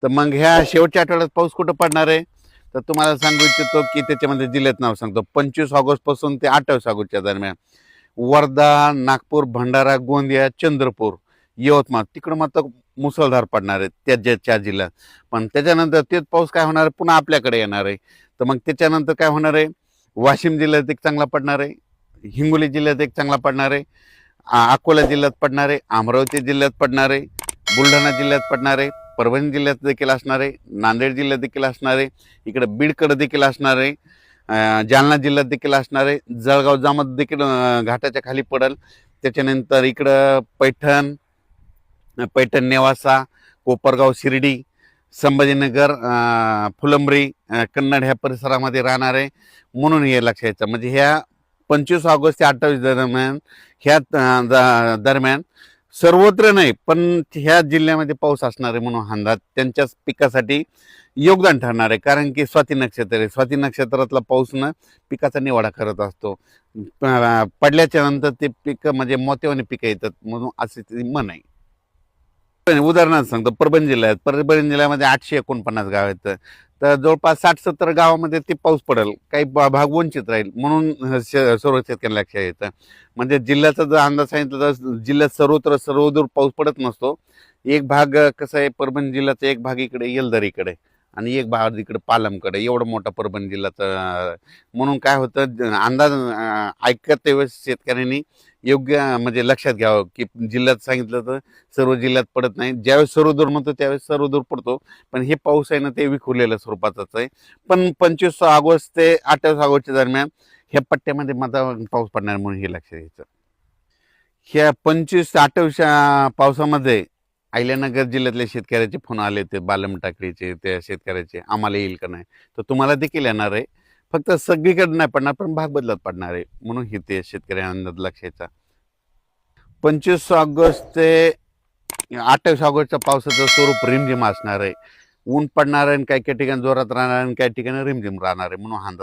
तर मग ह्या शेवटच्या आठवड्यात पाऊस कुठं पडणार आहे, तर तुम्हाला सांगू इच्छितो की त्याच्यामध्ये जिल्ह्यात नाव सांगतो. 25 ऑगस्ट पासून ते 28 ऑगस्टच्या दरम्यान वर्धा, नागपूर, भंडारा, गोंदिया, चंद्रपूर, यवतमाळ तिकडं मात्र मुसळधार पडणार आहे त्या ज्या 4 जिल्ह्यात. पण त्याच्यानंतर तेच पाऊस काय होणार आहे, पुन्हा आपल्याकडे येणार आहे. तर मग त्याच्यानंतर काय होणार आहे, वाशिम जिल्ह्यात एक चांगला पडणार आहे, हिंगोली जिल्ह्यात एक चांगला पडणार आहे, अकोला जिल्ह्यात पडणार आहे, अमरावती जिल्ह्यात पडणार आहे, बुलढाणा जिल्ह्यात पडणार आहे, परभणी जिल्ह्यात देखील असणार आहे, नांदेड जिल्ह्यात देखील असणार आहे, इकडे बीडकडे देखील असणार आहे, जालना जिल्ह्यात देखील असणार आहे, जळगाव जामोद देखील घाटाच्या खाली पडेल. त्याच्यानंतर इकडं पैठण, पैठण नेवासा, कोपरगाव, शिर्डी, संभाजीनगर, फुलंब्री, कन्नड ह्या परिसरामध्ये राहणार आहे. म्हणून हे लक्षात यायचं म्हणजे ह्या 25 ऑगस्ट ते 28 दरम्यान ह्या दरम्यान सर्वत्र नाही पण ह्या जिल्ह्यामध्ये पाऊस असणार आहे. म्हणून अंदाज त्यांच्याच पिकासाठी योगदान ठरणार आहे. कारण की स्वाती नक्षत्र आहे, स्वाती नक्षत्रातला पाऊसनं पिकाचा निवाडा करत असतो. पडल्याच्या नंतर ते पिकं म्हणजे मोत्यावानी पिकं येतात म्हणून असे ते म्हण आहे. उदाहरणार्थ सांगतो, परभणी जिल्ह्यामध्ये 849 गाव आहेत. तर जवळपास 60-70 गावामध्ये ते पाऊस पडेल, काही भाग वंचित राहील. म्हणून सर्व शेतकऱ्यांना लक्षात येतं. म्हणजे जिल्ह्याचा जर अंदाज सांगितला तर जिल्ह्यात सर्वदूर पाऊस पडत नसतो. एक भाग कसं आहे, परभणी जिल्ह्याचा एक भाग इकडे येलदरीकडे आणि एक भाग इकडे पालमकडे, एवढा मोठा परभणी जिल्ह्याचा. म्हणून काय होतं, अंदाज ऐकत वेळेस शेतकऱ्यांनी योग्य म्हणजे लक्षात घ्यावं की जिल्ह्यात सांगितलं तर सर्व जिल्ह्यात पडत नाही. ज्यावेळेस सर्वदूर म्हणतो त्यावेळेस सर्वदूर पडतो. पण हे पाऊस आहे ना, ते विखुरलेल्या स्वरूपाचाच आहे. पण 25 ऑगस्ट ते 28 ऑगस्टच्या दरम्यान ह्या पट्ट्यामध्ये माझा पाऊस पडणार म्हणून हे लक्षात घ्यायचं. ह्या 25 ते 28 पावसामध्ये अहिल्यानगर जिल्ह्यातल्या शेतकऱ्याचे फोन आले होते, बालम टाकडीचे त्या शेतकऱ्याचे, आम्हाला येईल का नाही. तर तुम्हाला देखील येणार आहे. फक्त सगळीकडे नाही पडणार पण भाग बदलत पडणार आहे. म्हणून हे ते शेतकरी अंदाज लक्षाचा. 25 ऑगस्ट ते 28 ऑगस्टच्या पावसाचं स्वरूप रिमझिम असणार आहे. ऊन पडणार आहे आणि काही काही ठिकाणी जोरात राहणार आहे आणि काही ठिकाणी रिमझिम राहणार आहे. म्हणून अंदाज